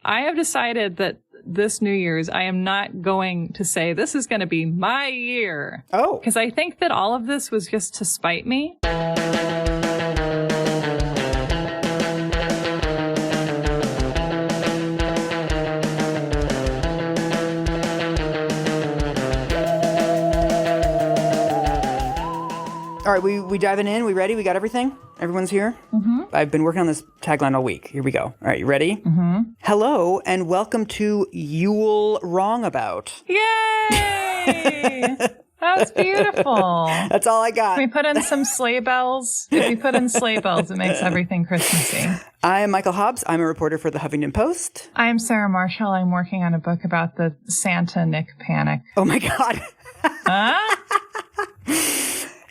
I have decided that this New Year's, I am not going to say this is going to be my year. Oh. Because I think that all of this was just to spite me. All right, we diving in? We ready? We got everything? Everyone's here? Mm-hmm. I've been working on this tagline all week. Here we go. All right, you ready? Mm-hmm. Hello, and welcome to Yule Wrong About. Yay! That's beautiful. That's all I got. Can we put in some sleigh bells? If we put in sleigh bells, it makes everything Christmassy. I'm Michael Hobbs. I'm a reporter for the Huffington Post. I'm Sarah Marshall. I'm working on a book about the Santa Nick panic. Oh, my God. Huh?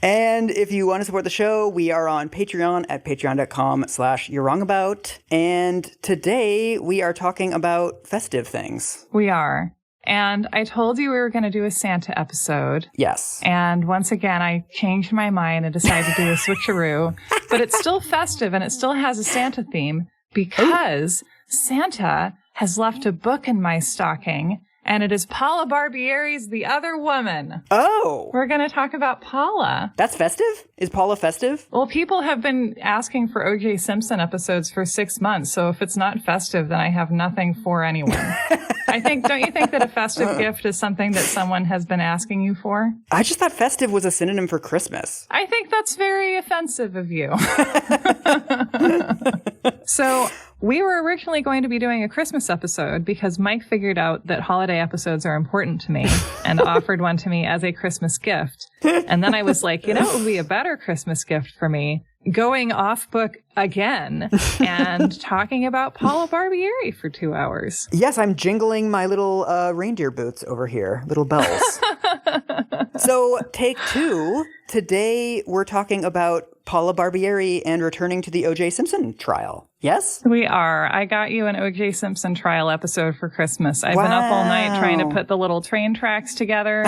And if you want to support the show, we are on Patreon at patreon.com/you'rewrongabout. And today we are talking about festive things. We are. And I told you we were going to do a Santa episode. Yes. And once again, I changed my mind and decided to do a switcheroo. But it's still festive and it still has a Santa theme because Santa has left a book in my stocking. And it is Paula Barbieri's The Other Woman. Oh. We're going to talk about Paula. That's festive? Is Paula festive? Well, people have been asking for O.J. Simpson episodes for 6 months. So if it's not festive, then I have nothing for anyone. Don't you think that a festive gift is something that someone has been asking you for? I just thought festive was a synonym for Christmas. I think that's very offensive of you. So we were originally going to be doing a Christmas episode because Mike figured out that holiday episodes are important to me and offered one to me as a Christmas gift. And then I was like, it would be a better Christmas gift for me going off book again and talking about Paula Barbieri for 2 hours. Yes, I'm jingling my little reindeer boots over here, little bells. So, take two. Today, we're talking about Paula Barbieri and returning to the O.J. Simpson trial. Yes? We are. I got you an O.J. Simpson trial episode for Christmas. I've been up all night trying to put the little train tracks together.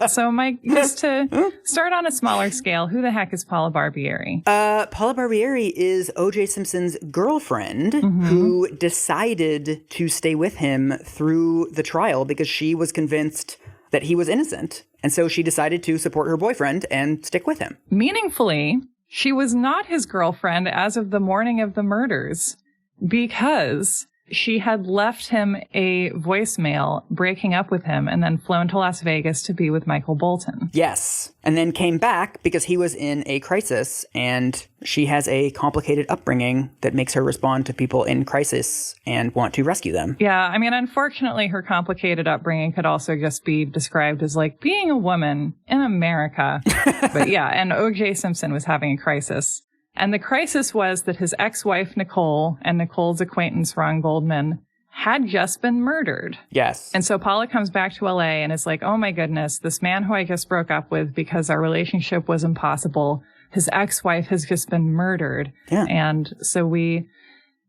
So, Mike, just to start on a smaller scale, who the heck is Paula Barbieri? Paula Barbieri is O.J. Simpson's girlfriend who decided to stay with him through the trial because she was convinced that he was innocent. And so she decided to support her boyfriend and stick with him. Meaningfully, she was not his girlfriend as of the morning of the murders because she had left him a voicemail breaking up with him and then flown to Las Vegas to be with Michael Bolton. Yes. And then came back because he was in a crisis and she has a complicated upbringing that makes her respond to people in crisis and want to rescue them. Yeah. I mean, unfortunately, her complicated upbringing could also just be described as like being a woman in America. But yeah, and O.J. Simpson was having a crisis. And the crisis was that his ex-wife, Nicole, and Nicole's acquaintance, Ron Goldman, had just been murdered. Yes. And so Paula comes back to LA and is like, oh my goodness, this man who I just broke up with because our relationship was impossible, his ex-wife has just been murdered. Yeah. And so we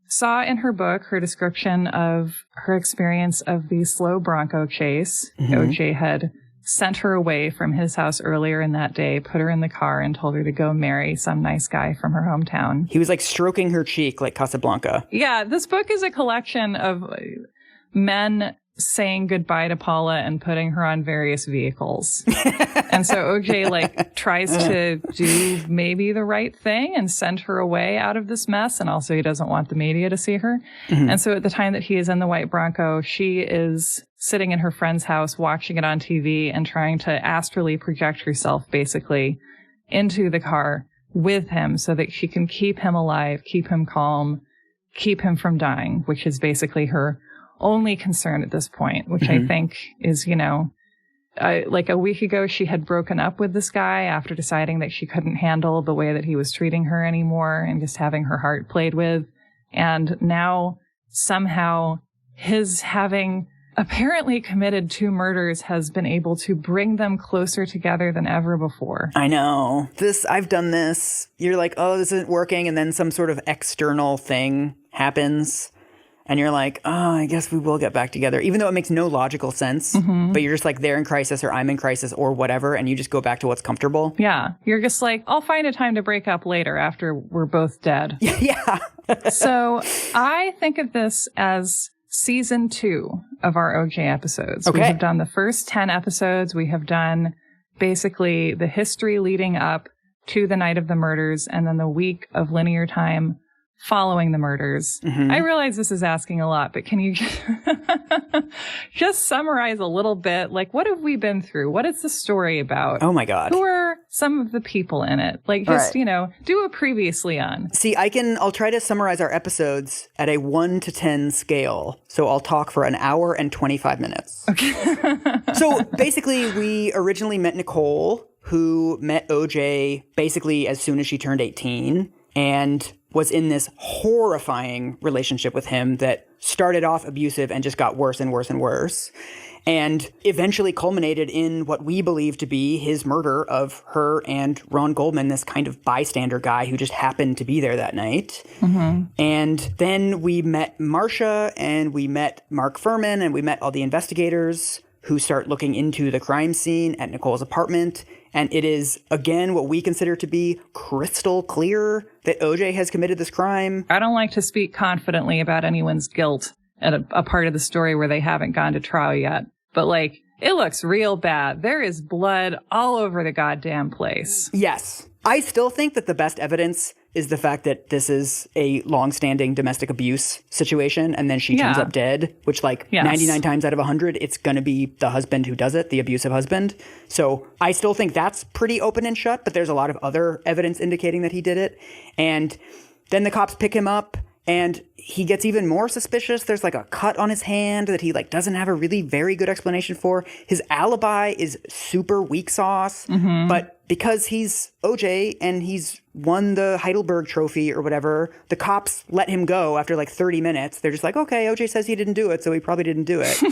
saw in her book her description of her experience of the slow Bronco chase. OJ had sent her away from his house earlier in that day, put her in the car, and told her to go marry some nice guy from her hometown. He was like stroking her cheek like Casablanca. Yeah, this book is a collection of men saying goodbye to Paula and putting her on various vehicles. And so OJ like tries to do maybe the right thing and send her away out of this mess. And also he doesn't want the media to see her. And so at the time that he is in the white Bronco, she is sitting in her friend's house, watching it on TV and trying to astrally project herself basically into the car with him so that she can keep him alive, keep him calm, keep him from dying, which is basically her only concern at this point, which I think is, like a week ago, she had broken up with this guy after deciding that she couldn't handle the way that he was treating her anymore and just having her heart played with. And now somehow his having apparently committed 2 murders has been able to bring them closer together than ever before. I know. I've done this. You're like, oh, this isn't working. And then some sort of external thing happens. And you're like, oh, I guess we will get back together, even though it makes no logical sense. But you're just like, they're in crisis or I'm in crisis or whatever. And you just go back to what's comfortable. Yeah. You're just like, I'll find a time to break up later after we're both dead. Yeah. So I think of this as season 2 of our OJ episodes. Okay. We have done the first 10 episodes. We have done basically the history leading up to the night of the murders and then the week of linear time following the murders. Mm-hmm. I realize this is asking a lot, but can you just summarize a little bit? Like, what have we been through? What is the story about? Oh my God. Who are some of the people in it? Like, just, right. Do a previously on. See, I'll try to summarize our episodes at a 1 to 10 scale. So I'll talk for an hour and 25 minutes. Okay. So basically, we originally met Nicole, who met OJ basically as soon as she turned 18 and was in this horrifying relationship with him that started off abusive and just got worse and worse and worse. And eventually culminated in what we believe to be his murder of her and Ron Goldman, this kind of bystander guy who just happened to be there that night. Mm-hmm. And then we met Marcia and we met Mark Furman and we met all the investigators who start looking into the crime scene at Nicole's apartment. And it is, again, what we consider to be crystal clear that OJ has committed this crime. I don't like to speak confidently about anyone's guilt at a part of the story where they haven't gone to trial yet. But, like, it looks real bad. There is blood all over the goddamn place. Yes. I still think that the best evidence is the fact that this is a long-standing domestic abuse situation, and then she turns up dead, which, like, 99 times out of 100, it's going to be the husband who does it, the abusive husband. So I still think that's pretty open and shut, but there's a lot of other evidence indicating that he did it. And then the cops pick him up, and he gets even more suspicious. There's like a cut on his hand that he like doesn't have a really very good explanation for. His alibi is super weak sauce, but because he's OJ and he's won the Heidelberg Trophy or whatever, the cops let him go after like 30 minutes. They're just like, okay, OJ says he didn't do it, so he probably didn't do it.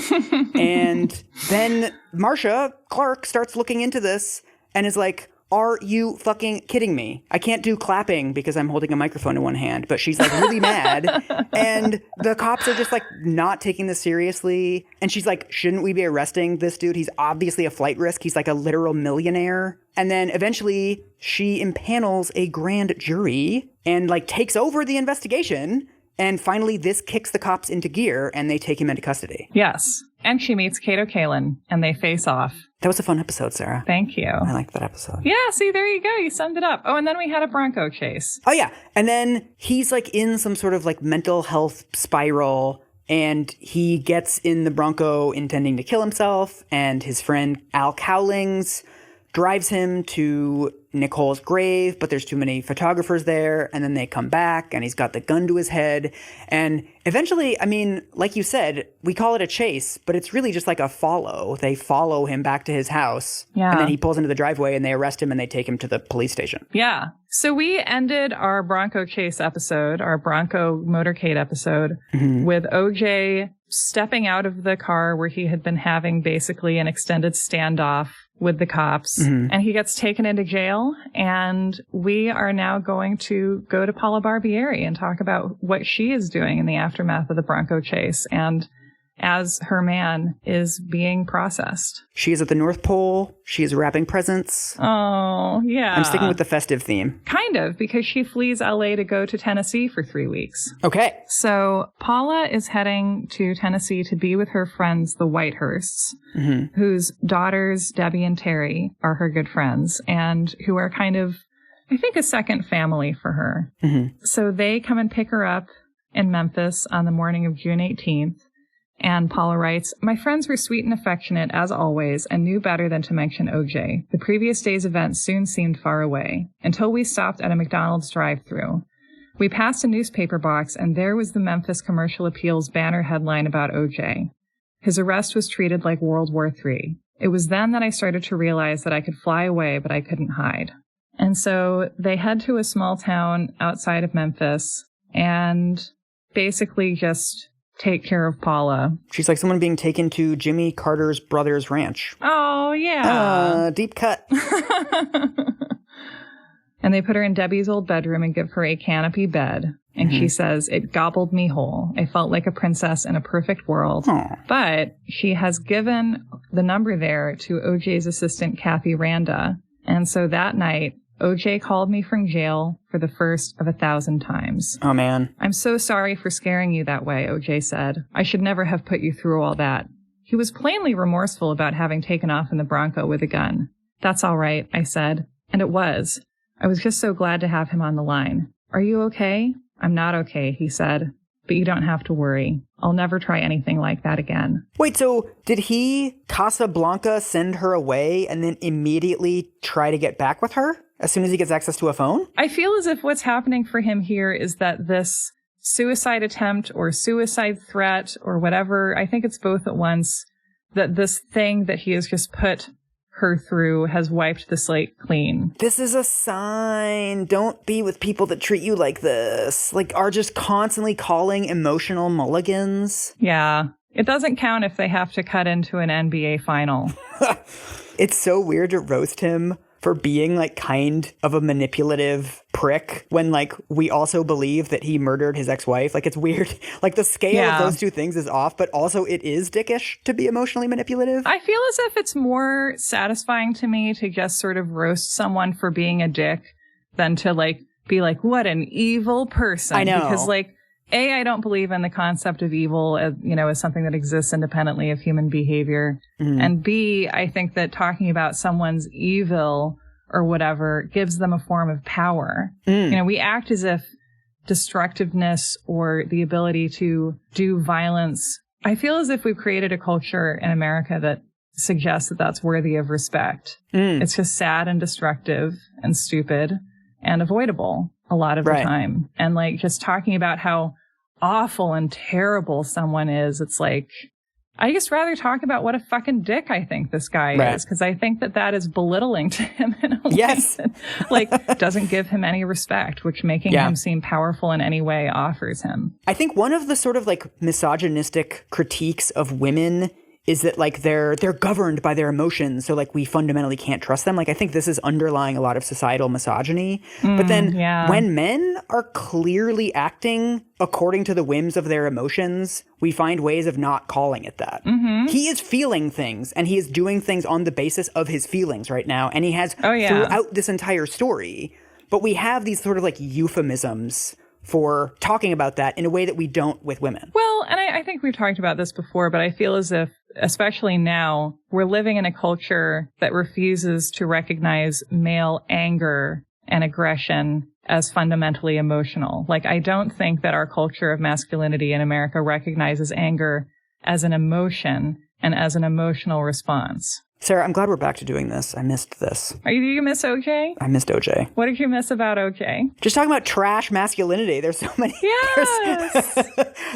And then Marcia Clark starts looking into this and is like, are you fucking kidding me? I can't do clapping because I'm holding a microphone in one hand, but she's like really mad. And the cops are just like not taking this seriously. And she's like, shouldn't we be arresting this dude? He's obviously a flight risk. He's like a literal millionaire. And then eventually she impanels a grand jury and like takes over the investigation. And finally this kicks the cops into gear and they take him into custody. Yes. And she meets Kato Kalin and they face off. That was a fun episode, Sarah. Thank you. I liked that episode. Yeah, see, there you go. You summed it up. Oh, and then we had a Bronco chase. Oh, yeah. And then he's like in some sort of like mental health spiral and he gets in the Bronco intending to kill himself. And his friend Al Cowlings drives him to Nicole's grave, but there's too many photographers there. And then they come back and he's got the gun to his head. And eventually, I mean, like you said, we call it a chase, but it's really just like a follow. They follow him back to his house. Yeah. And then he pulls into the driveway and they arrest him and they take him to the police station. Yeah. So we ended our Bronco chase episode, our Bronco motorcade episode, with OJ stepping out of the car where he had been having basically an extended standoff with the cops, and he gets taken into jail, and we are now going to go to Paula Barbieri and talk about what she is doing in the aftermath of the Bronco chase and as her man is being processed. She is at the North Pole. She is wrapping presents. Oh, yeah. I'm sticking with the festive theme. Kind of, because she flees LA to go to Tennessee for 3 weeks. Okay. So Paula is heading to Tennessee to be with her friends, the Whitehursts, whose daughters, Debbie and Terry, are her good friends and who are kind of, I think, a second family for her. So they come and pick her up in Memphis on the morning of June 18th. And Paula writes, my friends were sweet and affectionate, as always, and knew better than to mention OJ. The previous day's events soon seemed far away, until we stopped at a McDonald's drive-thru. We passed a newspaper box, and there was the Memphis Commercial Appeal's banner headline about OJ. His arrest was treated like World War III. It was then that I started to realize that I could fly away, but I couldn't hide. And so they head to a small town outside of Memphis, and basically just take care of Paula. She's like someone being taken to Jimmy Carter's brother's ranch. Oh, yeah. Deep cut. And they put her in Debbie's old bedroom and give her a canopy bed. And she says, it gobbled me whole. I felt like a princess in a perfect world. Aww. But she has given the number there to OJ's assistant, Kathy Randa. And so that night, OJ called me from jail for the first of 1,000 times. Oh, man. I'm so sorry for scaring you that way, OJ said. I should never have put you through all that. He was plainly remorseful about having taken off in the Bronco with a gun. That's all right, I said. And it was. I was just so glad to have him on the line. Are you okay? I'm not okay, he said. But you don't have to worry. I'll never try anything like that again. Wait, so did he, Casablanca, send her away and then immediately try to get back with her as soon as he gets access to a phone? I feel as if what's happening for him here is that this suicide attempt or suicide threat or whatever, I think it's both at once, that this thing that he has just put her through has wiped the slate clean. This is a sign. Don't be with people that treat you like this. Like, are just constantly calling emotional mulligans. Yeah. It doesn't count if they have to cut into an NBA final. It's so weird to roast him for being like kind of a manipulative prick when like we also believe that he murdered his ex-wife. Like, it's weird. Like, the scale of those two things is off, but also it is dickish to be emotionally manipulative. I feel as if it's more satisfying to me to just sort of roast someone for being a dick than to like be like, what an evil person. I know. Because like, A, I don't believe in the concept of evil as, as something that exists independently of human behavior. Mm. And B, I think that talking about someone's evil or whatever gives them a form of power. Mm. We act as if destructiveness or the ability to do violence, I feel as if we've created a culture in America that suggests that that's worthy of respect. Mm. It's just sad and destructive and stupid and avoidable a lot of the time. And like just talking about how awful and terrible someone is, it's like, I just rather talk about what a fucking dick I think this guy is, because I think that is belittling to him in a way that, like, doesn't give him any respect, which making him seem powerful in any way offers him. I think one of the sort of like misogynistic critiques of women is that like they're governed by their emotions, so like we fundamentally can't trust them. Like, I think this is underlying a lot of societal misogyny. But then when men are clearly acting according to the whims of their emotions, we find ways of not calling it that. Mm-hmm. He is feeling things, and he is doing things on the basis of his feelings right now, and he has throughout this entire story. But we have these sort of like euphemisms for talking about that in a way that we don't with women. Well, and I think we've talked about this before, but I feel as if, especially now, we're living in a culture that refuses to recognize male anger and aggression as fundamentally emotional. Like, I don't think that our culture of masculinity in America recognizes anger as an emotion and as an emotional response. Sarah, I'm glad we're back to doing this. I missed this. Do you miss OJ? I missed OJ. What did you miss about OJ? Just talking about trash masculinity. There's so many. Yes.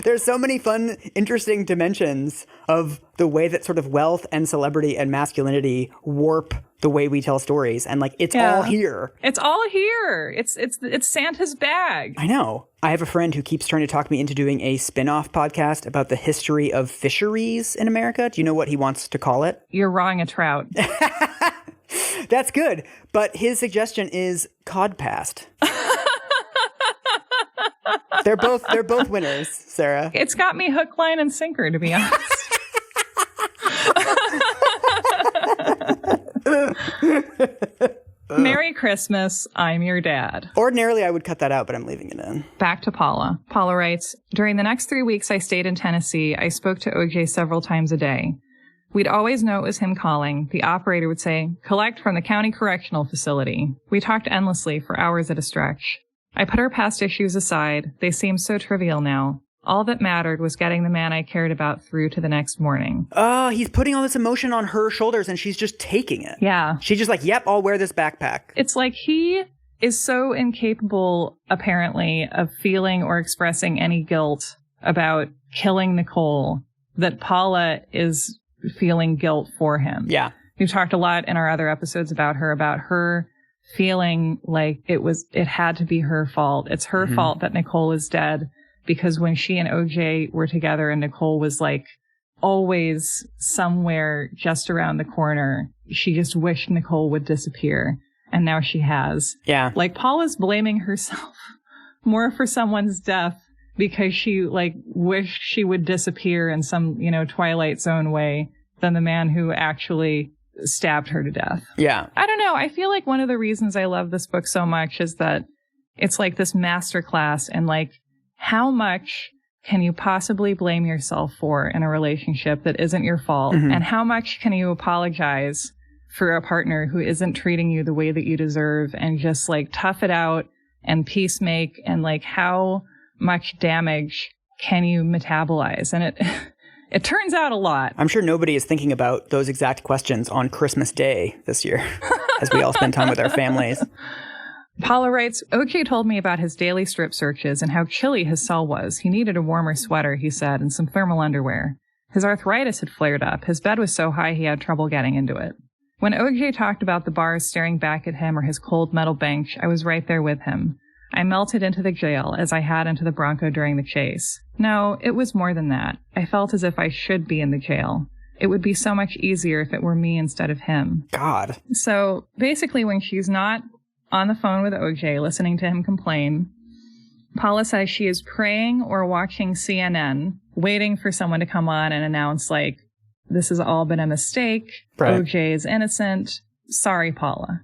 There's so many fun, interesting dimensions of the way that sort of wealth and celebrity and masculinity warp the way we tell stories. And like, it's all here. It's all here. It's Santa's bag. I know. I have a friend who keeps trying to talk me into doing a spin-off podcast about the history of fisheries in America. Do you know what he wants to call it? You're wrong, a trout. That's good. But his suggestion is codpast. They're both winners, Sarah. It's got me hook, line, and sinker, to be honest. Merry Christmas, I'm your dad. Ordinarily, I would cut that out, but I'm leaving it in. Back to Paula. Paula writes, during the next 3 weeks I stayed in Tennessee, I spoke to OJ several times a day. We'd always know it was him calling. The operator would say, collect from the county correctional facility. We talked endlessly for hours at a stretch. I put our past issues aside. They seem so trivial now. All that mattered was getting the man I cared about through to the next morning. Oh, he's putting all this emotion on her shoulders and she's just taking it. Yeah. She's just like, yep, I'll wear this backpack. It's like he is so incapable, apparently, of feeling or expressing any guilt about killing Nicole that Paula is feeling guilt for him. Yeah. We've talked a lot in our other episodes about her feeling like it had to be her fault. It's her fault that Nicole is dead. Because when she and OJ were together and Nicole was like always somewhere just around the corner, she just wished Nicole would disappear. And now she has. Yeah. Like, Paula's blaming herself more for someone's death because she like wished she would disappear in some, Twilight Zone way than the man who actually stabbed her to death. Yeah. I don't know. I feel like one of the reasons I love this book so much is that it's like this masterclass in like how much can you possibly blame yourself for in a relationship that isn't your fault? Mm-hmm. And how much can you apologize for a partner who isn't treating you the way that you deserve, and just like tough it out and peacemake, and like how much damage can you metabolize? And it turns out a lot. I'm sure nobody is thinking about those exact questions on Christmas Day this year as we all spend time with our families. Paula writes, OJ told me about his daily strip searches and how chilly his cell was. He needed a warmer sweater, he said, and some thermal underwear. His arthritis had flared up. His bed was so high he had trouble getting into it. When OJ talked about the bars staring back at him or his cold metal bench, I was right there with him. I melted into the jail as I had into the Bronco during the chase. No, it was more than that. I felt as if I should be in the jail. It would be so much easier if it were me instead of him. God. So basically when she's not on the phone with OJ listening to him complain, Paula says she is praying or watching CNN, waiting for someone to come on and announce, like, this has all been a mistake. Right. OJ is innocent. Sorry, Paula.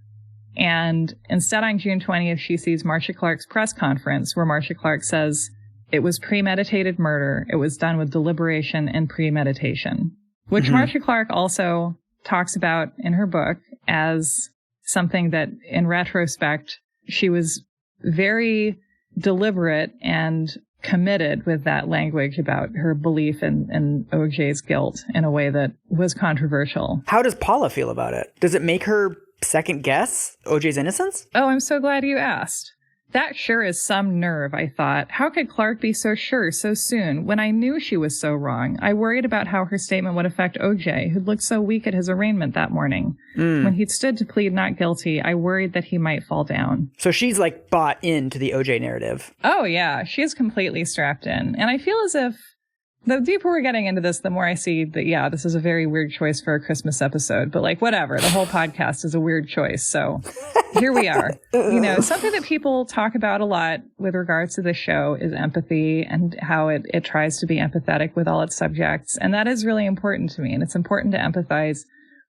And instead on June 20th, she sees Marcia Clark's press conference where Marcia Clark says it was premeditated murder. It was done with deliberation and premeditation, which Marcia Clark also talks about in her book as something that in retrospect, she was very deliberate and committed with that language about her belief in OJ's guilt in a way that was controversial. How does Paula feel about it? Does it make her second guess OJ's innocence? Oh, I'm so glad you asked. That sure is some nerve, I thought. How could Clark be so sure so soon when I knew she was so wrong? I worried about how her statement would affect OJ, who'd looked so weak at his arraignment that morning. When he'd stood to plead not guilty, I worried that he might fall down. So she's like bought into the OJ narrative. Oh, yeah. She's completely strapped in. And I feel as if the deeper we're getting into this, the more I see that, yeah, this is a very weird choice for a Christmas episode. But like, whatever. The whole podcast is a weird choice. So here we are. You know, something that people talk about a lot with regards to the show is empathy and how it tries to be empathetic with all its subjects. And that is really important to me. And it's important to empathize.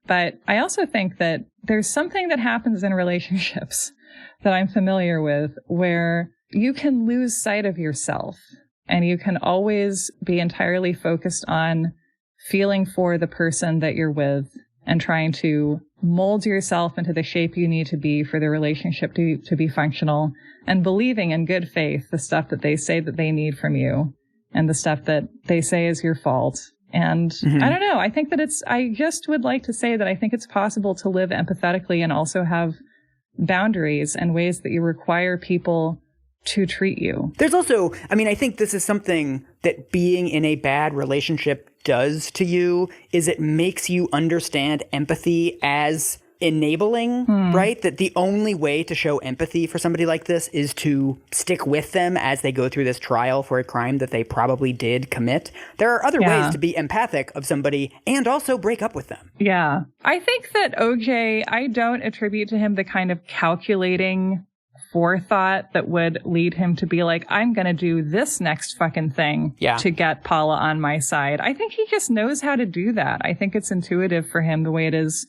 But I also think that there's something that happens in relationships that I'm familiar with where you can lose sight of yourself. And you can always be entirely focused on feeling for the person that you're with and trying to mold yourself into the shape you need to be for the relationship to be functional, and believing in good faith the stuff that they say that they need from you and the stuff that they say is your fault. And I don't know. I think that I just would like to say that I think it's possible to live empathetically and also have boundaries and ways that you require people to treat you. There's also, I mean, I think this is something that being in a bad relationship does to you, is it makes you understand empathy as enabling, right? That the only way to show empathy for somebody like this is to stick with them as they go through this trial for a crime that they probably did commit. There are other ways to be empathic of somebody and also break up with them. Yeah. I think that OJ, I don't attribute to him the kind of calculating forethought that would lead him to be like, I'm going to do this next fucking thing to get Paula on my side. I think he just knows how to do that. I think it's intuitive for him the way it is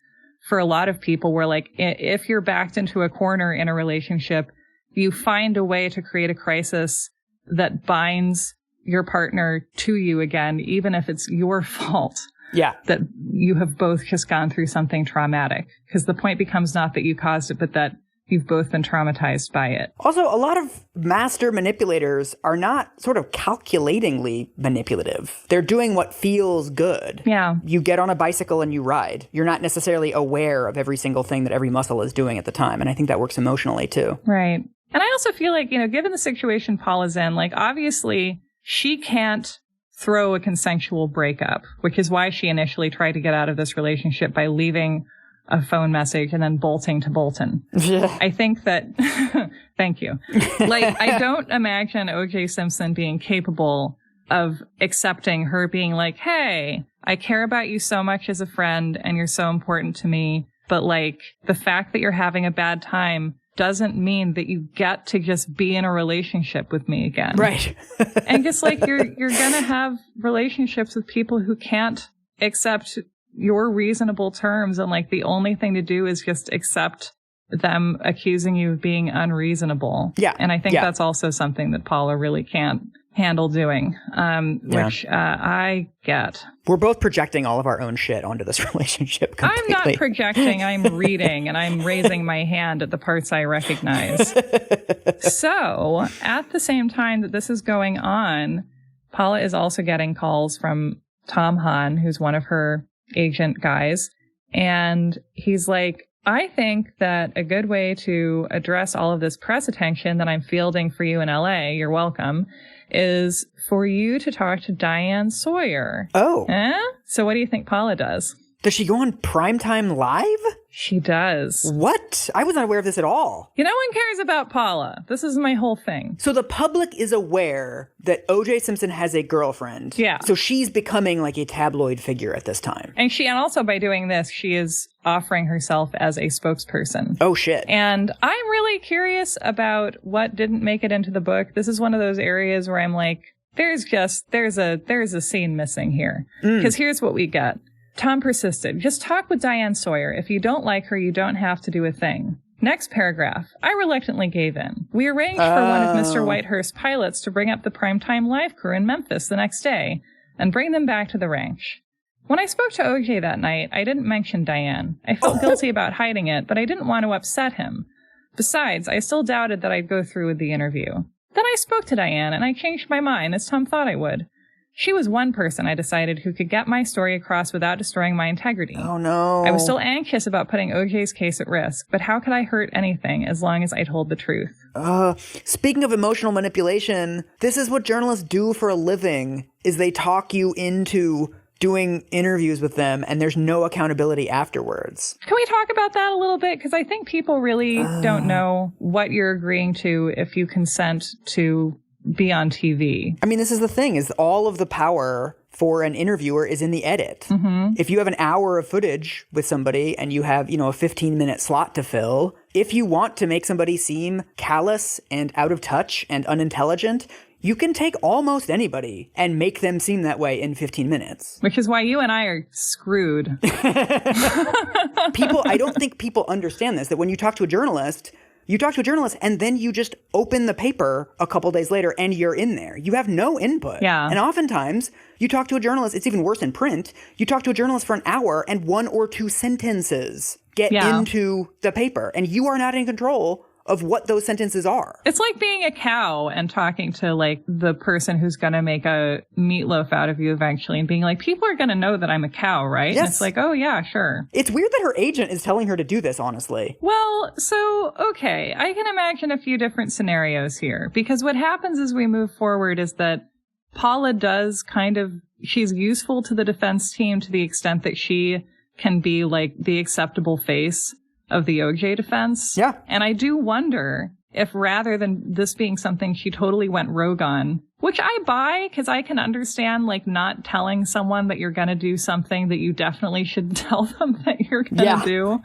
for a lot of people, where like if you're backed into a corner in a relationship, you find a way to create a crisis that binds your partner to you again, even if it's your fault. Yeah. That you have both just gone through something traumatic. Because the point becomes not that you caused it, but that you've both been traumatized by it. Also, a lot of master manipulators are not sort of calculatingly manipulative. They're doing what feels good. Yeah. You get on a bicycle and you ride. You're not necessarily aware of every single thing that every muscle is doing at the time. And I think that works emotionally too. Right. And I also feel like, you know, given the situation Paula's in, like obviously she can't throw a consensual breakup, which is why she initially tried to get out of this relationship by leaving a phone message and then bolting to Bolton. Yeah. I think that, thank you. Like, I don't imagine O.J. Simpson being capable of accepting her being like, hey, I care about you so much as a friend and you're so important to me. But like, the fact that you're having a bad time doesn't mean that you get to just be in a relationship with me again. Right. And just like, you're going to have relationships with people who can't accept your reasonable terms, and like the only thing to do is just accept them accusing you of being unreasonable. Yeah. And I think that's also something that Paula really can't handle doing, which I get. We're both projecting all of our own shit onto this relationship completely. I'm not projecting, I'm reading, and I'm raising my hand at the parts I recognize. So, at the same time that this is going on, Paula is also getting calls from Tom Hahn, who's one of her agent guys, and he's like, I think that a good way to address all of this press attention that I'm fielding for you in LA, you're welcome, is for you to talk to Diane Sawyer. Oh. So what do you think Paula does? Does she go on Primetime Live? She does. What? I was not aware of this at all. No one cares about Paula. This is my whole thing. So the public is aware that O.J. Simpson has a girlfriend. Yeah. So she's becoming like a tabloid figure at this time. And also by doing this, she is offering herself as a spokesperson. Oh, shit. And I'm really curious about what didn't make it into the book. This is one of those areas where I'm like, there's a scene missing here. Because here's what we get. Tom persisted. Just talk with Diane Sawyer. If you don't like her, you don't have to do a thing. Next paragraph. I reluctantly gave in. We arranged for one of Mr. Whitehurst's pilots to bring up the Primetime Live crew in Memphis the next day and bring them back to the ranch. When I spoke to OJ that night, I didn't mention Diane. I felt guilty about hiding it, but I didn't want to upset him. Besides, I still doubted that I'd go through with the interview. Then I spoke to Diane, and I changed my mind, as Tom thought I would. She was one person, I decided, who could get my story across without destroying my integrity. Oh, no. I was still anxious about putting OJ's case at risk, but how could I hurt anything as long as I told the truth? Speaking of emotional manipulation, this is what journalists do for a living, is they talk you into doing interviews with them, and there's no accountability afterwards. Can we talk about that a little bit? Because I think people really don't know what you're agreeing to if you consent to be on TV. I mean, this is the thing, is all of the power for an interviewer is in the edit. If you have an hour of footage with somebody and you have, a 15-minute slot to fill, if you want to make somebody seem callous and out of touch and unintelligent, you can take almost anybody and make them seem that way in 15 minutes. Which is why you and I are screwed. I don't think people understand this, that when you talk to a journalist and then you just open the paper a couple days later and you're in there. You have no input. Yeah. And oftentimes you talk to a journalist, it's even worse in print. You talk to a journalist for an hour and 1 or 2 sentences get into the paper and you are not in control of what those sentences are. It's like being a cow and talking to like the person who's going to make a meatloaf out of you eventually and being like, people are going to know that I'm a cow, right? Yes. And it's like, oh yeah, sure. It's weird that her agent is telling her to do this, honestly. Well, so, okay, I can imagine a few different scenarios here because what happens as we move forward is that Paula does she's useful to the defense team to the extent that she can be like the acceptable face of the OJ defense. Yeah. And I do wonder if rather than this being something she totally went rogue on, which I buy because I can understand like not telling someone that you're going to do something that you definitely should tell them that you're going to do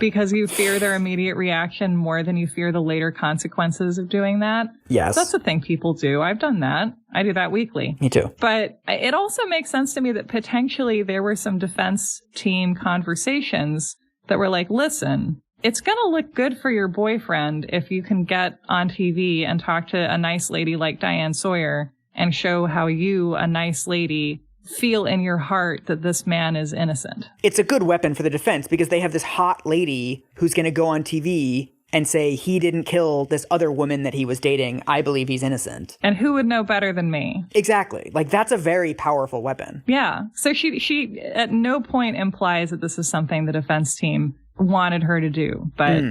because you fear their immediate reaction more than you fear the later consequences of doing that. Yes. That's the thing people do. I've done that. I do that weekly. Me too. But it also makes sense to me that potentially there were some defense team conversations that were like, listen, it's going to look good for your boyfriend if you can get on TV and talk to a nice lady like Diane Sawyer and show how you, a nice lady, feel in your heart that this man is innocent. It's a good weapon for the defense because they have this hot lady who's going to go on TV and say he didn't kill this other woman that he was dating. I believe he's innocent. And who would know better than me? Exactly. Like, that's a very powerful weapon. Yeah. So she at no point implies that this is something the defense team wanted her to do. But,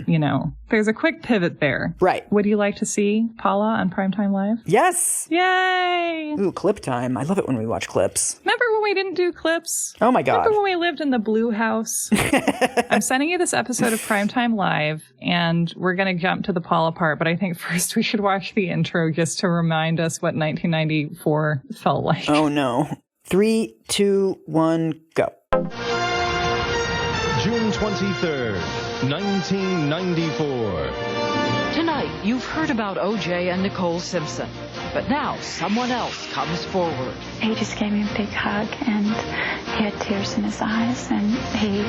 there's a quick pivot there. Right. Would you like to see Paula on Primetime Live? Yes. Yay. Ooh, clip time. I love it when we watch clips. Remember when we didn't do clips? Oh, my God. Remember when we lived in the blue house? I'm sending you this episode of Primetime Live, and we're going to jump to the Paula part, but I think first we should watch the intro just to remind us what 1994 felt like. Oh, no. 3, 2, 1, go. June 23rd, 1994. Tonight, you've heard about O.J. and Nicole Simpson, but now someone else comes forward. He just gave me a big hug, and He had tears in his eyes, and he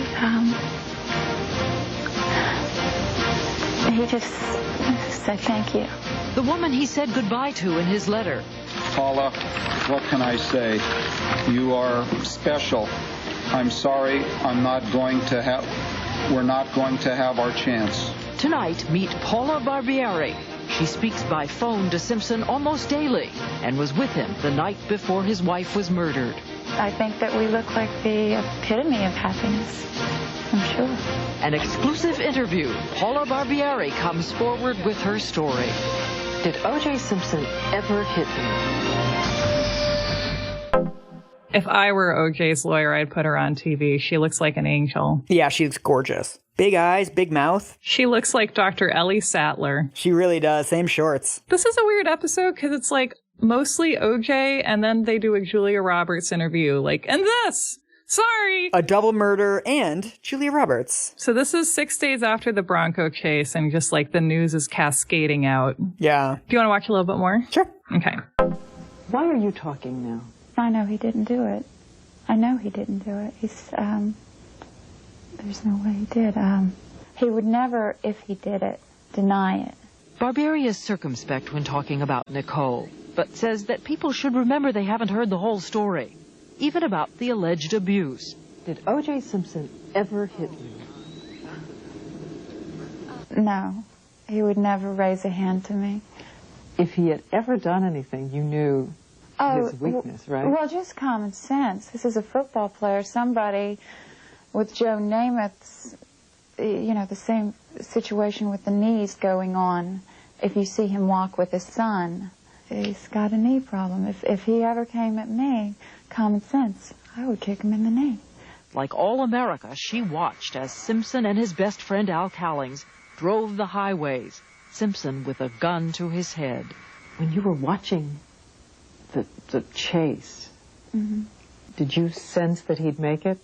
just said thank you. The woman he said goodbye to in his letter. Paula, what can I say? You are special. I'm sorry we're not going to have our chance. Tonight, meet Paula Barbieri. She speaks by phone to Simpson almost daily and was with him the night before his wife was murdered. I think that we look like the epitome of happiness, I'm sure. An exclusive interview. Paula Barbieri comes forward with her story. Did O.J. Simpson ever hit you? If I were OJ's lawyer, I'd put her on TV. She looks like an angel. Yeah, she's gorgeous. Big eyes, big mouth. She looks like Dr. Ellie Sattler. She really does. Same shorts. This is a weird episode because it's like mostly OJ, and then they do a Julia Roberts interview. Like, and this! Sorry! A double murder and Julia Roberts. So this is 6 days after the Bronco chase, and just like the news is cascading out. Yeah. Do you want to watch a little bit more? Sure. Okay. Why are you talking now? I know he didn't do it. I know he didn't do it. There's no way he did. He would never, if he did it, deny it. Barbieri is circumspect when talking about Nicole, but says that people should remember they haven't heard the whole story, even about the alleged abuse. Did O.J. Simpson ever hit you? No, he would never raise a hand to me. If he had ever done anything, you knew his weakness, right? Well, just common sense. This is a football player, somebody with Joe Namath's, the same situation with the knees going on. If you see him walk with his son, he's got a knee problem. If he ever came at me, common sense, I would kick him in the knee. Like all America, she watched as Simpson and his best friend Al Callings drove the highways, Simpson with a gun to his head. When you were watching the chase, did you sense that he'd make it?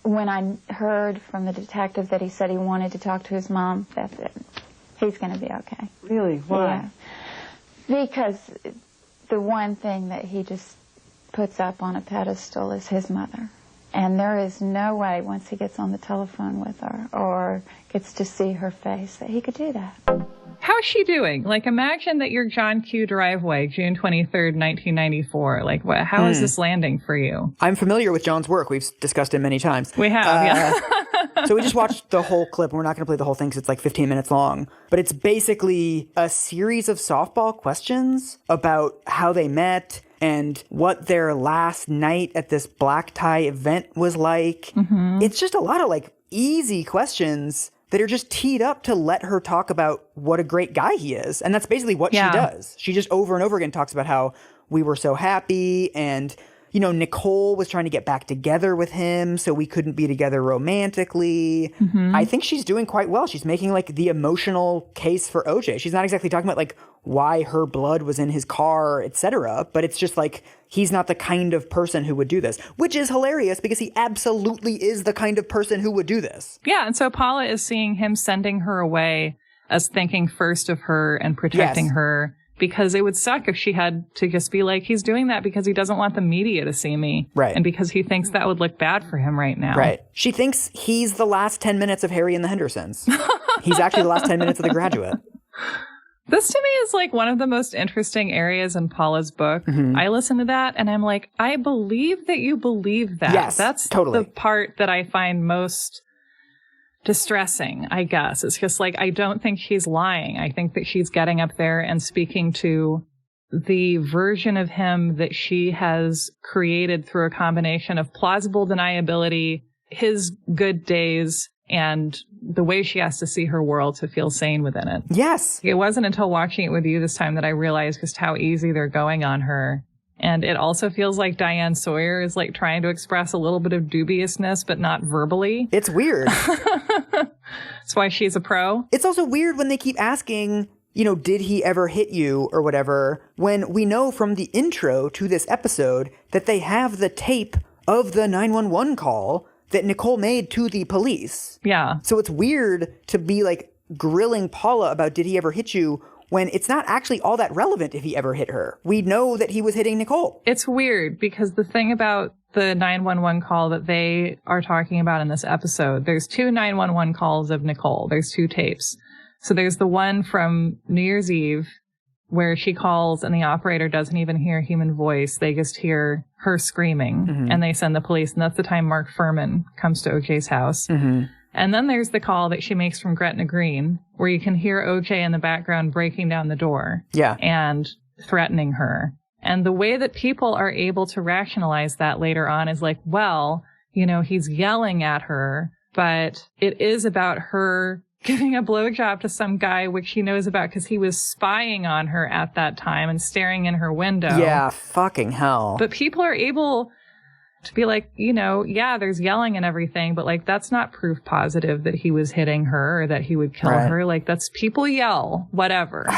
When I heard from the detective that he said he wanted to talk to his mom, that's it. He's going to be okay. Really? Why? Yeah. Because the one thing that he just puts up on a pedestal is his mother. And there is no way, once he gets on the telephone with her or gets to see her face, that he could do that. How's she doing? Like, imagine that you're John Q. Driveway, June 23rd, 1994. Like, how is this landing for you? I'm familiar with John's work. We've discussed it many times. We have, yeah. So we just watched the whole clip, and we're not going to play the whole thing because it's like 15 minutes long. But it's basically a series of softball questions about how they met and what their last night at this black tie event was like. It's just a lot of like easy questions that are just teed up to let her talk about what a great guy he is. And that's basically what she does. She just over and over again talks about how we were so happy and, Nicole was trying to get back together with him so we couldn't be together romantically. I think she's doing quite well. She's making like the emotional case for OJ. She's not exactly talking about like why her blood was in his car, etc. But it's just like he's not the kind of person who would do this, which is hilarious because he absolutely is the kind of person who would do this. Yeah, and so Paula is seeing him sending her away as thinking first of her and protecting her. Because it would suck if she had to just be like, he's doing that because he doesn't want the media to see me. Right. And because he thinks that would look bad for him right now. Right. She thinks he's the last 10 minutes of Harry and the Hendersons. He's actually the last 10 minutes of The Graduate. This to me is like one of the most interesting areas in Paula's book. I listen to that and I'm like, I believe that you believe that. Yes, that's totally. the part that I find most distressing, I guess. It's just like, I don't think she's lying. I think that she's getting up there and speaking to the version of him that she has created through a combination of plausible deniability, his good days, and the way she has to see her world to feel sane within it. Yes. It wasn't until watching it with you this time that I realized just how easy they're going on her. And it also feels like Diane Sawyer is like trying to express a little bit of dubiousness, but not verbally. It's weird. That's why she's a pro. It's also weird when they keep asking, did he ever hit you or whatever, when we know from the intro to this episode that they have the tape of the 911 call that Nicole made to the police. Yeah. So it's weird to be like grilling Paula about did he ever hit you when it's not actually all that relevant if he ever hit her. We know that he was hitting Nicole. It's weird because the thing about the 911 call that they are talking about in this episode, there's 2 911 calls of Nicole. There's 2 tapes. So there's the one from New Year's Eve where she calls and the operator doesn't even hear a human voice. They just hear her screaming and they send the police. And that's the time Mark Furman comes to OJ's house. And then there's the call that she makes from Gretna Green where you can hear OJ in the background breaking down the door and threatening her. And the way that people are able to rationalize that later on is like, well, you know, he's yelling at her, but it is about her giving a blowjob to some guy, which she knows about because he was spying on her at that time and staring in her window. Yeah, fucking hell. But people are able to be like, you know, yeah, there's yelling and everything, but like, that's not proof positive that he was hitting her or that he would kill her. Like, that's people yell, whatever.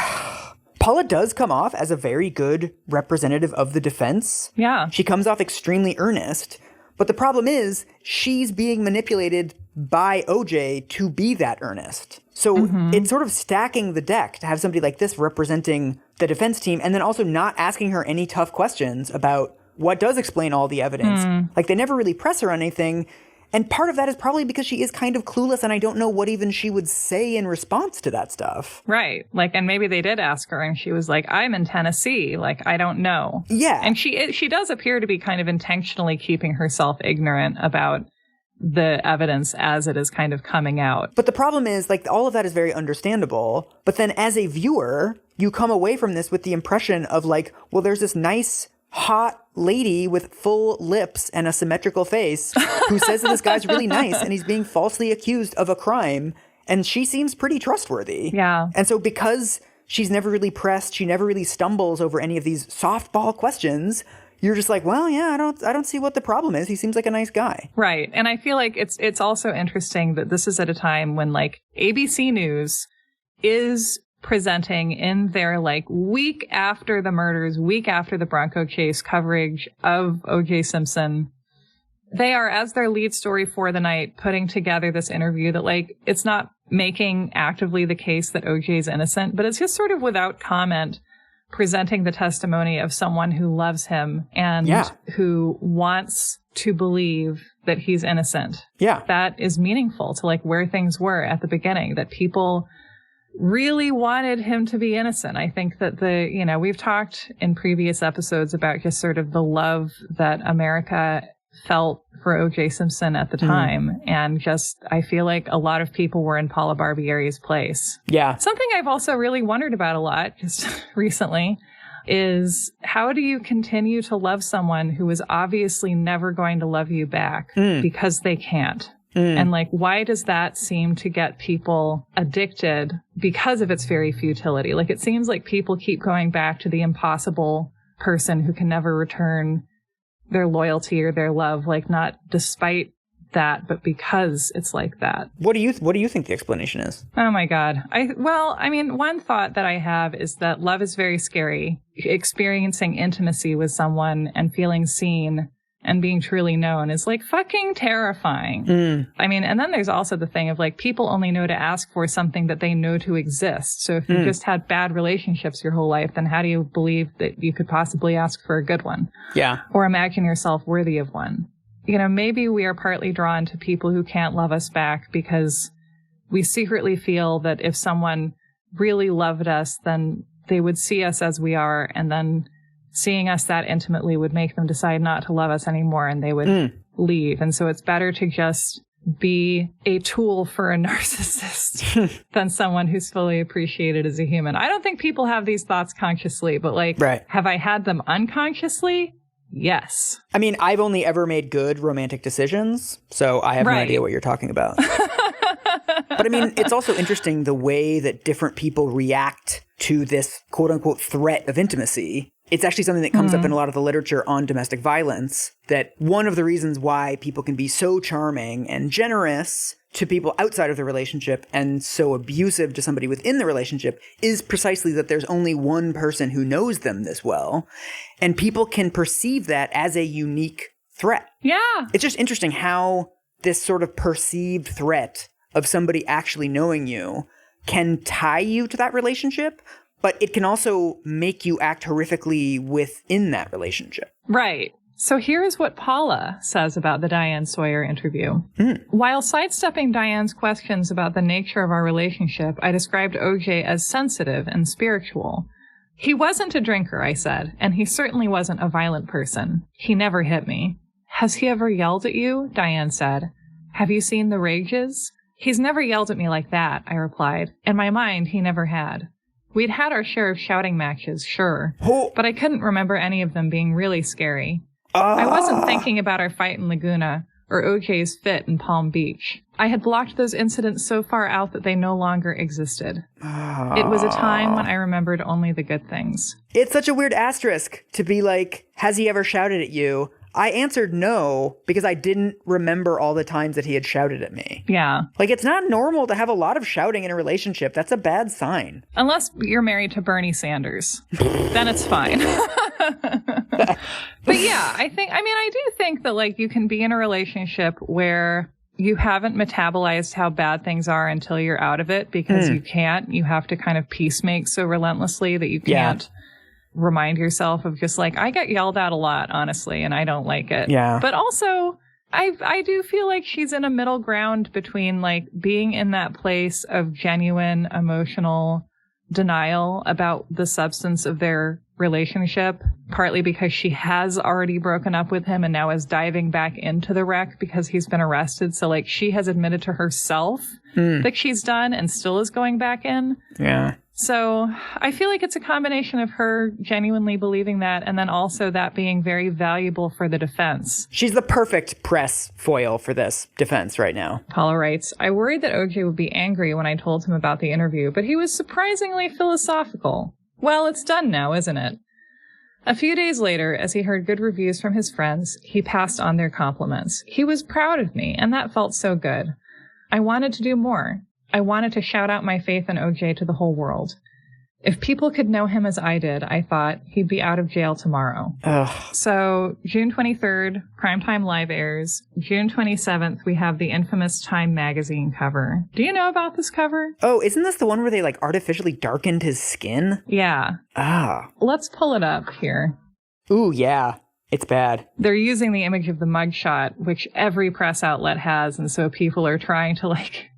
Paula does come off as a very good representative of the defense. Yeah. She comes off extremely earnest. But the problem is she's being manipulated by OJ to be that earnest. So it's sort of stacking the deck to have somebody like this representing the defense team and then also not asking her any tough questions about what does explain all the evidence. Like, they never really press her on anything. And part of that is probably because she is kind of clueless and I don't know what even she would say in response to that stuff. Right. Like, and maybe they did ask her and she was like, I'm in Tennessee. Like, I don't know. Yeah. And she does appear to be kind of intentionally keeping herself ignorant about the evidence as it is kind of coming out. But the problem is, like, all of that is very understandable. But then as a viewer, you come away from this with the impression of like, well, there's this nice, hot lady with full lips and a symmetrical face who says that this guy's really nice and he's being falsely accused of a crime. And she seems pretty trustworthy. Yeah. And so because she's never really pressed, she never really stumbles over any of these softball questions, you're just like, well, yeah, I don't see what the problem is. He seems like a nice guy. Right. And I feel like it's also interesting that this is at a time when like ABC News is presenting in their like week after the murders, week after the Bronco chase coverage of O.J. Simpson. They are, as their lead story for the night, putting together this interview that like, it's not making actively the case that O.J. is innocent, but it's just sort of without comment presenting the testimony of someone who loves him and who wants to believe that he's innocent. Yeah. That is meaningful to like where things were at the beginning, that people really wanted him to be innocent. I think that we've talked in previous episodes about just sort of the love that America felt for O.J. Simpson at the time. And just, I feel like a lot of people were in Paula Barbieri's place. Yeah. Something I've also really wondered about a lot just recently is how do you continue to love someone who is obviously never going to love you back because they can't? And like, why does that seem to get people addicted because of its very futility? Like, it seems like people keep going back to the impossible person who can never return their loyalty or their love, like not despite that, but because it's like that. What do you think the explanation is? Oh my God. One thought that I have is that love is very scary. Experiencing intimacy with someone and feeling seen and being truly known is like fucking terrifying. And then there's also the thing of like, people only know to ask for something that they know to exist. So if you've just had bad relationships your whole life, then how do you believe that you could possibly ask for a good one? Yeah. Or imagine yourself worthy of one? You know, maybe we are partly drawn to people who can't love us back because we secretly feel that if someone really loved us, then they would see us as we are, and then seeing us that intimately would make them decide not to love us anymore and they would leave. And so it's better to just be a tool for a narcissist than someone who's fully appreciated as a human. I don't think people have these thoughts consciously, but like, have I had them unconsciously? Yes. I mean, I've only ever made good romantic decisions, so I have no idea what you're talking about. But I mean, it's also interesting the way that different people react to this quote unquote threat of intimacy. It's actually something that comes up in a lot of the literature on domestic violence, that one of the reasons why people can be so charming and generous to people outside of the relationship and so abusive to somebody within the relationship is precisely that there's only one person who knows them this well. And people can perceive that as a unique threat. Yeah. It's just interesting how this sort of perceived threat of somebody actually knowing you can tie you to that relationship, but it can also make you act horrifically within that relationship. Right. So here's what Paula says about the Diane Sawyer interview. While sidestepping Diane's questions about the nature of our relationship, I described OJ as sensitive and spiritual. He wasn't a drinker, I said, and he certainly wasn't a violent person. He never hit me. Has he ever yelled at you? Diane said. Have you seen the rages? He's never yelled at me like that, I replied. In my mind, he never had. We'd had our share of shouting matches, sure, but I couldn't remember any of them being really scary. I wasn't thinking about our fight in Laguna or OJ's fit in Palm Beach. I had blocked those incidents so far out that they no longer existed. It was a time when I remembered only the good things. It's such a weird asterisk to be like, has he ever shouted at you? I answered no because I didn't remember all the times that he had shouted at me. Yeah. Like, it's not normal to have a lot of shouting in a relationship. That's a bad sign. Unless you're married to Bernie Sanders. Then it's fine. But yeah, I do think that, like, you can be in a relationship where you haven't metabolized how bad things are until you're out of it because you can't. You have to kind of peacemake so relentlessly that you can't remind yourself of just like, I get yelled at a lot, honestly, and I don't like it. Yeah. But also, I do feel like she's in a middle ground between like being in that place of genuine emotional denial about the substance of their relationship, partly because she has already broken up with him and now is diving back into the wreck because he's been arrested. So like she has admitted to herself that she's done and still is going back in. Yeah. So I feel like it's a combination of her genuinely believing that and then also that being very valuable for the defense. She's the perfect press foil for this defense right now. Paula writes, I worried that OJ would be angry when I told him about the interview, but he was surprisingly philosophical. Well, it's done now, isn't it? A few days later, as he heard good reviews from his friends, he passed on their compliments. He was proud of me, and that felt so good. I wanted to do more. I wanted to shout out my faith in OJ to the whole world. If people could know him as I did, I thought, he'd be out of jail tomorrow. Ugh. So, June 23rd, Primetime Live airs. June 27th, we have the infamous Time magazine cover. Do you know about this cover? Oh, isn't this the one where they, like, artificially darkened his skin? Yeah. Ah. Let's pull it up here. Ooh, yeah. It's bad. They're using the image of the mugshot, which every press outlet has, and so people are trying to, like,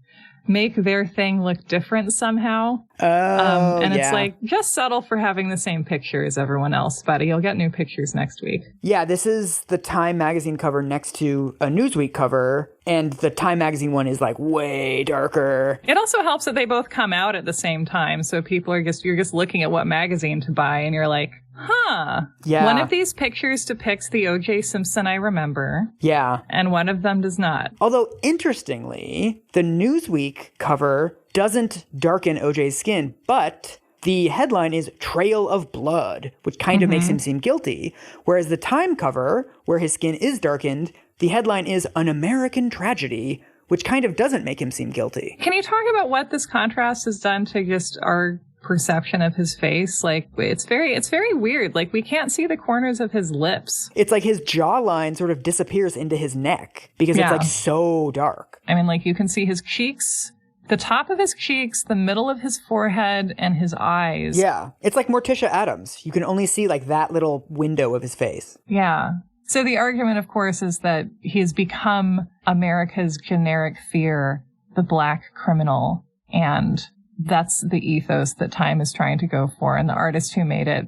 make their thing look different somehow. And it's like, just settle for having the same picture as everyone else, buddy. You'll get new pictures next week. Yeah, this is the Time magazine cover next to a Newsweek cover, and the Time magazine one is like way darker. It also helps that they both come out at the same time, so people are you're just looking at what magazine to buy, and you're like, huh. Yeah. One of these pictures depicts the O.J. Simpson I remember. Yeah. And one of them does not. Although, interestingly, the Newsweek cover doesn't darken OJ's skin, but the headline is Trail of Blood, which kind of makes him seem guilty. Whereas the Time cover, where his skin is darkened, the headline is An American Tragedy, which kind of doesn't make him seem guilty. Can you talk about what this contrast has done to just our perception of his face? Like, it's very weird. Like, we can't see the corners of his lips. It's like his jawline sort of disappears into his neck because it's like so dark. I mean, like, you can see his cheeks, the top of his cheeks, the middle of his forehead, and his eyes. Yeah. It's like Morticia Addams. You can only see like that little window of his face. Yeah. So the argument, of course, is that he has become America's generic fear, the black criminal, and that's the ethos that Time is trying to go for. And the artist who made it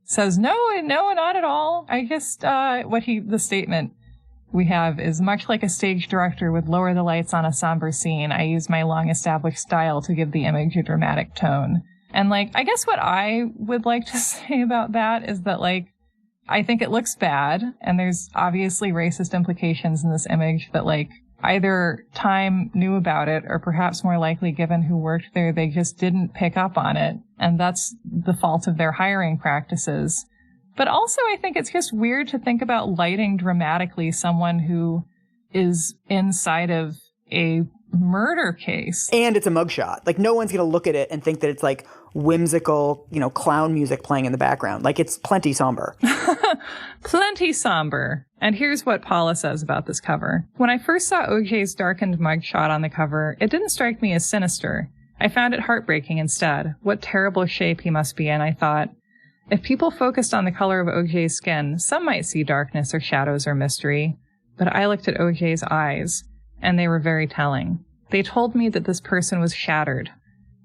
says, no, not at all. I just, the statement we have is, much like a stage director would lower the lights on a somber scene, I use my long established style to give the image a dramatic tone. And like, I guess what I would like to say about that is that, like, I think it looks bad, and there's obviously racist implications in this image that, like, either Time knew about it, or perhaps more likely, given who worked there, they just didn't pick up on it. And that's the fault of their hiring practices. But also, I think it's just weird to think about lighting dramatically someone who is inside of a murder case. And it's a mugshot. Like, no one's going to look at it and think that it's like whimsical, clown music playing in the background. Like, it's plenty somber. Plenty somber. And here's what Paula says about this cover. When I first saw OJ's darkened mugshot on the cover, it didn't strike me as sinister. I found it heartbreaking instead. What terrible shape he must be in, I thought. If people focused on the color of OJ's skin, some might see darkness or shadows or mystery. But I looked at OJ's eyes, and they were very telling. They told me that this person was shattered,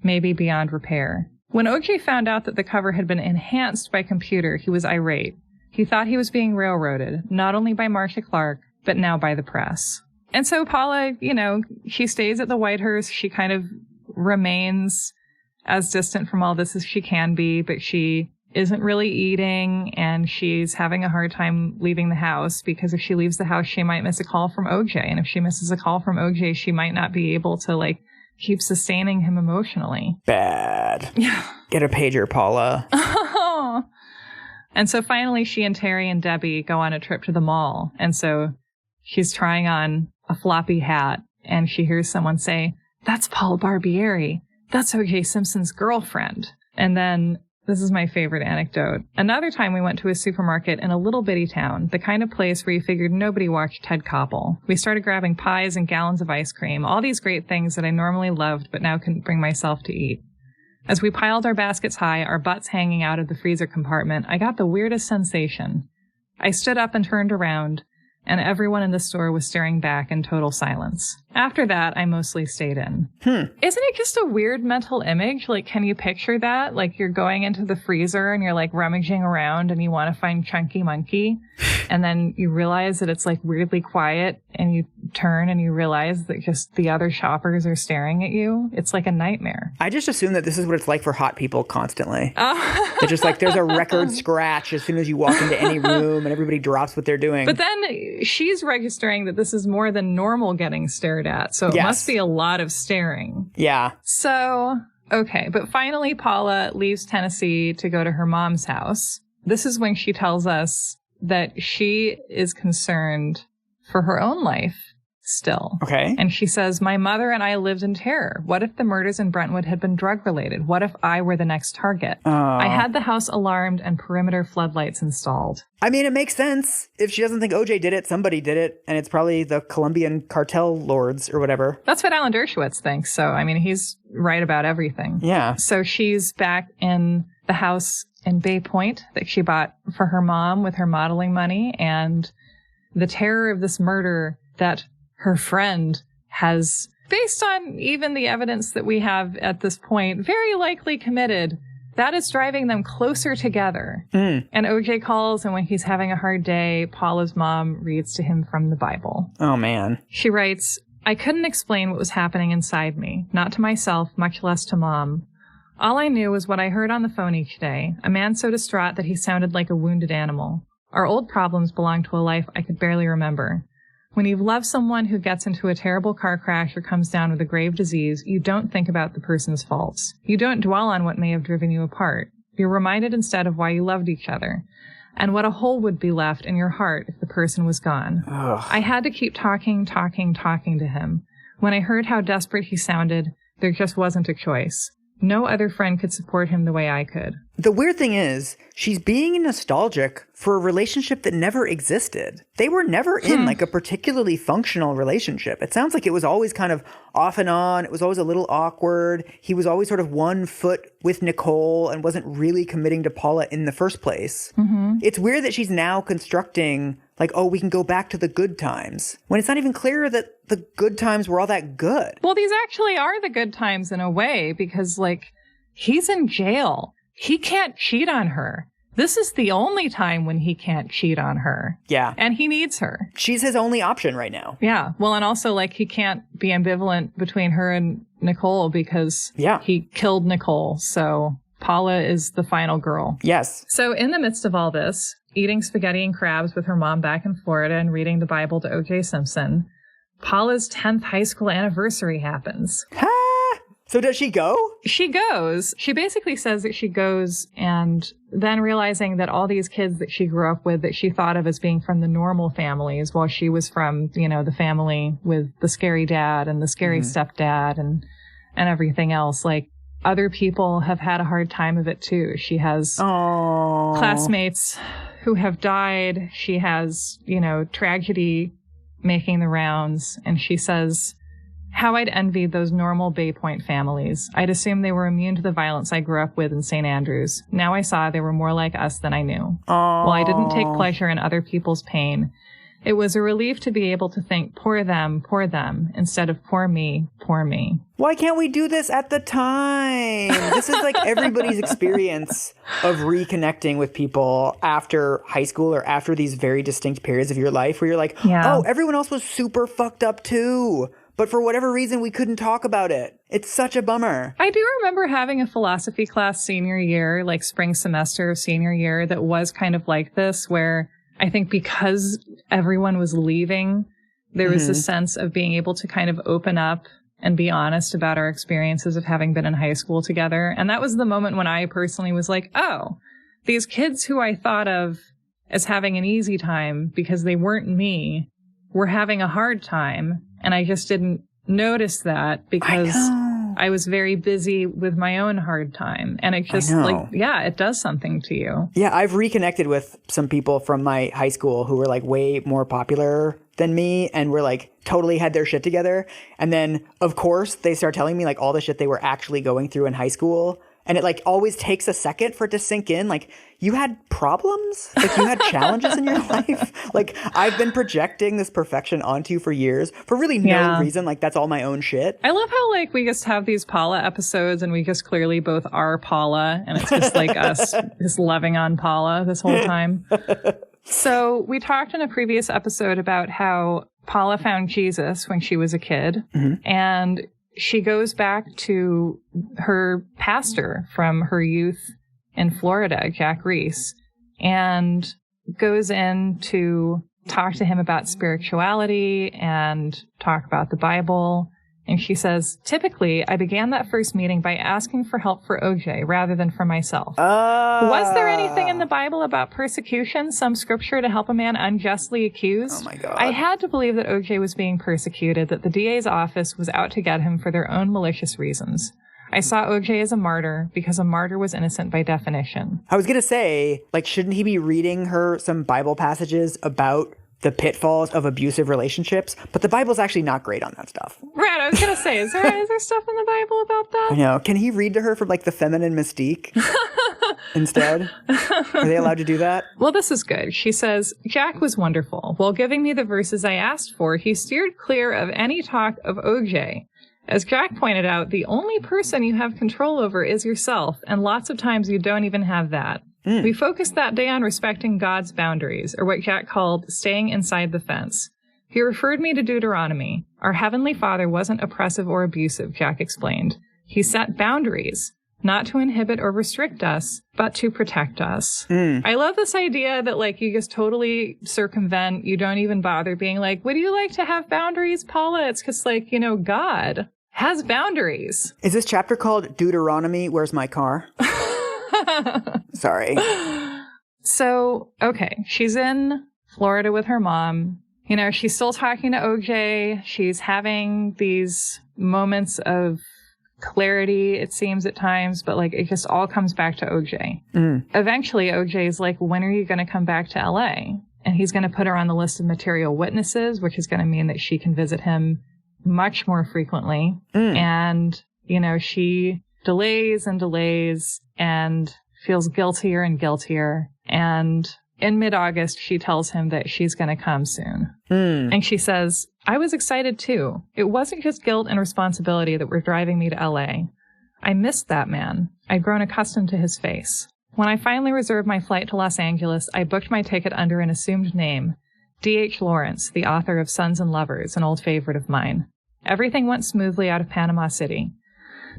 maybe beyond repair. When OJ found out that the cover had been enhanced by computer, he was irate. He thought he was being railroaded, not only by Marcia Clark, but now by the press. And so Paula, she stays at the Whitehurst. She kind of remains as distant from all this as she can be, but she isn't really eating, and she's having a hard time leaving the house because if she leaves the house, she might miss a call from OJ. And if she misses a call from OJ, she might not be able to, keep sustaining him emotionally. Bad. Yeah. Get a pager, Paula. And so finally, she and Terry and Debbie go on a trip to the mall. And so she's trying on a floppy hat, and she hears someone say, "That's Paula Barbieri. That's O.J. Simpson's girlfriend." And then, this is my favorite anecdote. Another time we went to a supermarket in a little bitty town, the kind of place where you figured nobody watched Ted Koppel. We started grabbing pies and gallons of ice cream, all these great things that I normally loved but now couldn't bring myself to eat. As we piled our baskets high, our butts hanging out of the freezer compartment, I got the weirdest sensation. I stood up and turned around, and everyone in the store was staring back in total silence. After that, I mostly stayed in. Isn't it just a weird mental image? Can you picture that? You're going into the freezer and you're rummaging around and you want to find Chunky Monkey. And then you realize that it's weirdly quiet, and you turn and you realize that just the other shoppers are staring at you. It's like a nightmare. I just assume that this is what it's like for hot people constantly. It's just there's a record scratch as soon as you walk into any room and everybody drops what they're doing. But then she's registering that this is more than normal getting stared at. So it must be a lot of staring. Yeah. So, okay. But finally, Paula leaves Tennessee to go to her mom's house. This is when she tells us that she is concerned for her own life still. Okay. And she says, "My mother and I lived in terror. What if the murders in Brentwood had been drug-related? What if I were the next target? I had the house alarmed and perimeter floodlights installed." I mean, it makes sense. If she doesn't think OJ did it, somebody did it, and it's probably the Colombian cartel lords or whatever. That's what Alan Dershowitz thinks. So, I mean, he's right about everything. Yeah. So she's back in the house in Bay Point that she bought for her mom with her modeling money, and the terror of this murder that her friend has, based on even the evidence that we have at this point, very likely committed, that is driving them closer together. And OJ calls, and when he's having a hard day, Paula's mom reads to him from the Bible. Oh, man. She writes, "I couldn't explain what was happening inside me, not to myself, much less to Mom. All I knew was what I heard on the phone each day, a man so distraught that he sounded like a wounded animal. Our old problems belonged to a life I could barely remember. When you've loved someone who gets into a terrible car crash or comes down with a grave disease, you don't think about the person's faults. You don't dwell on what may have driven you apart. You're reminded instead of why you loved each other, and what a hole would be left in your heart if the person was gone. Ugh. I had to keep talking to him. When I heard how desperate he sounded, there just wasn't a choice. No other friend could support him the way I could." The weird thing is, she's being nostalgic for a relationship that never existed. They were never in a particularly functional relationship. It sounds like it was always kind of off and on. It was always a little awkward. He was always sort of 1 foot with Nicole and wasn't really committing to Paula in the first place. It's weird that she's now constructing we can go back to the good times, when it's not even clear that the good times were all that good. Well, these actually are the good times in a way, because he's in jail. He can't cheat on her. This is the only time when he can't cheat on her. Yeah. And he needs her. She's his only option right now. Yeah. Well, and also he can't be ambivalent between her and Nicole because he killed Nicole. So Paula is the final girl. Yes. So in the midst of all this, eating spaghetti and crabs with her mom back in Florida and reading the Bible to O.J. Simpson, Paula's 10th high school anniversary happens. Ha! So does she go? She goes. She basically says that she goes, and then realizing that all these kids that she grew up with that she thought of as being from the normal families, while she was from, the family with the scary dad and the scary stepdad and everything else, other people have had a hard time of it too. She has classmates who have died. She has, tragedy making the rounds. And she says How I'd envied those normal Bay Point families. I'd assumed they were immune to the violence I grew up with in St. Andrews. Now I saw they were more like us than I knew. Aww. While I didn't take pleasure in other people's pain, it was a relief to be able to think, poor them, instead of poor me, poor me. Why can't we do this at the time? This is like everybody's experience of reconnecting with people after high school or after these very distinct periods of your life where you're like, oh, everyone else was super fucked up too. But for whatever reason, we couldn't talk about it. It's such a bummer. I do remember having a philosophy class senior year, like spring semester of senior year, that was kind of like this, where I think because everyone was leaving, there was a sense of being able to kind of open up and be honest about our experiences of having been in high school together. And that was the moment when I personally was like, oh, these kids who I thought of as having an easy time because they weren't me were having a hard time. And I just didn't notice that because I was very busy with my own hard time. And it just it does something to you. Yeah, I've reconnected with some people from my high school who were like way more popular than me and were like totally had their shit together. And then, of course, they start telling me like all the shit they were actually going through in high school. And it like always takes a second for it to sink in. Like, you had problems? Like, you had challenges in your life? Like, I've been projecting this perfection onto you for years for really no reason. Like, that's all my own shit. I love how, like, we just have these Paula episodes and we just clearly both are Paula. And it's just like us just loving on Paula this whole time. So we talked in a previous episode about how Paula found Jesus when she was a kid. And she goes back to her pastor from her youth in Florida, Jack Reese, and goes in to talk to him about spirituality and talk about the Bible. And she says, typically, I began that first meeting by asking for help for OJ rather than for myself. Was there anything in the Bible about persecution, some scripture to help a man unjustly accused? Oh my God. I had to believe that OJ was being persecuted, that the DA's office was out to get him for their own malicious reasons. I saw OJ as a martyr because a martyr was innocent by definition. I was going to say, like, shouldn't he be reading her some Bible passages about the pitfalls of abusive relationships? But the Bible's actually not great on that stuff. Right, I was going to say, is there stuff in the Bible about that? I know. Can he read to her from, like, the feminine mystique instead? Are they allowed to do that? Well, this is good. She says, Jack was wonderful. While giving me the verses I asked for, he steered clear of any talk of OJ. As Jack pointed out, the only person you have control over is yourself, and lots of times you don't even have that. We focused that day on respecting God's boundaries, or what Jack called staying inside the fence. He referred me to Deuteronomy. Our Heavenly Father wasn't oppressive or abusive, Jack explained. He set boundaries, not to inhibit or restrict us, but to protect us. I love this idea that, like, you just totally circumvent, you don't even bother being like, would you like to have boundaries, Paula? It's just like, you know, God has boundaries. Is this chapter called Deuteronomy, Where's My Car? Sorry. So, okay, she's in Florida with her mom. You know, she's still talking to OJ. She's having these moments of clarity, it seems at times, but like it just all comes back to OJ. Eventually, OJ's like, when are you going to come back to LA? And he's going to put her on the list of material witnesses, which is going to mean that she can visit him much more frequently. And, you know, she delays and delays and feels guiltier and guiltier. And in mid-August, she tells him that she's going to come soon. And she says, I was excited too. It wasn't just guilt and responsibility that were driving me to LA. I missed that man. I'd grown accustomed to his face. When I finally reserved my flight to Los Angeles, I booked my ticket under an assumed name, D.H. Lawrence, the author of Sons and Lovers, an old favorite of mine. Everything went smoothly out of Panama City.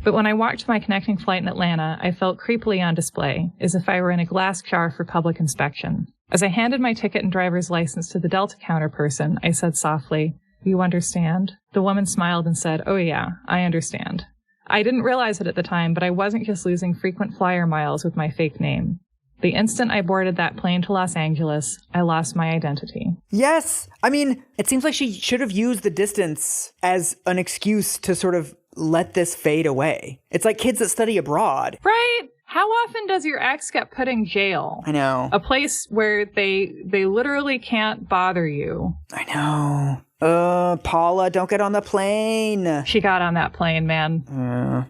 But when I walked to my connecting flight in Atlanta, I felt creepily on display, as if I were in a glass jar for public inspection. As I handed my ticket and driver's license to the Delta counter person, I said softly, "You understand?" The woman smiled and said, "Oh yeah, I understand." I didn't realize it at the time, but I wasn't just losing frequent flyer miles with my fake name. The instant I boarded that plane to Los Angeles, I lost my identity. Yes. I mean, it seems like she should have used the distance as an excuse to sort of let this fade away. It's like kids that study abroad. Right? How often does your ex get put in jail? I know. A place where they literally can't bother you. I know. Paula, don't get on the plane. She got on that plane, man.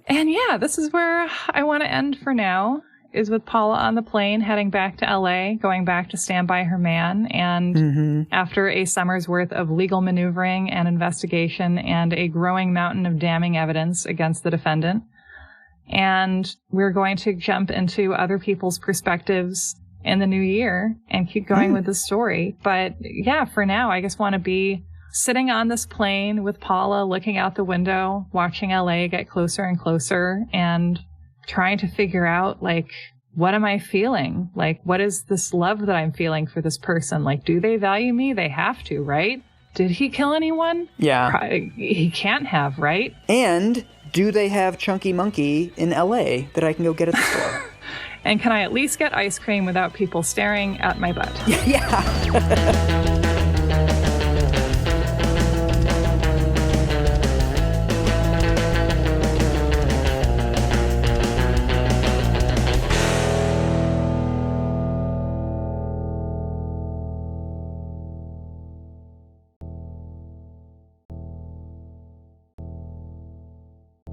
And yeah, this is where I want to end for now, is with Paula on the plane heading back to LA, going back to stand by her man. And after a summer's worth of legal maneuvering and investigation and a growing mountain of damning evidence against the defendant. And we're going to jump into other people's perspectives in the new year and keep going with the story. But yeah, for now, I just want to be sitting on this plane with Paula, looking out the window, watching LA get closer and closer, and trying to figure out, like, what am I feeling? Like, what is this love that I'm feeling for this person? Like, do they value me? They have to, right? Did he kill anyone? Yeah. He can't have, right? And do they have Chunky Monkey in LA that I can go get at the store? And can I at least get ice cream without people staring at my butt? Yeah.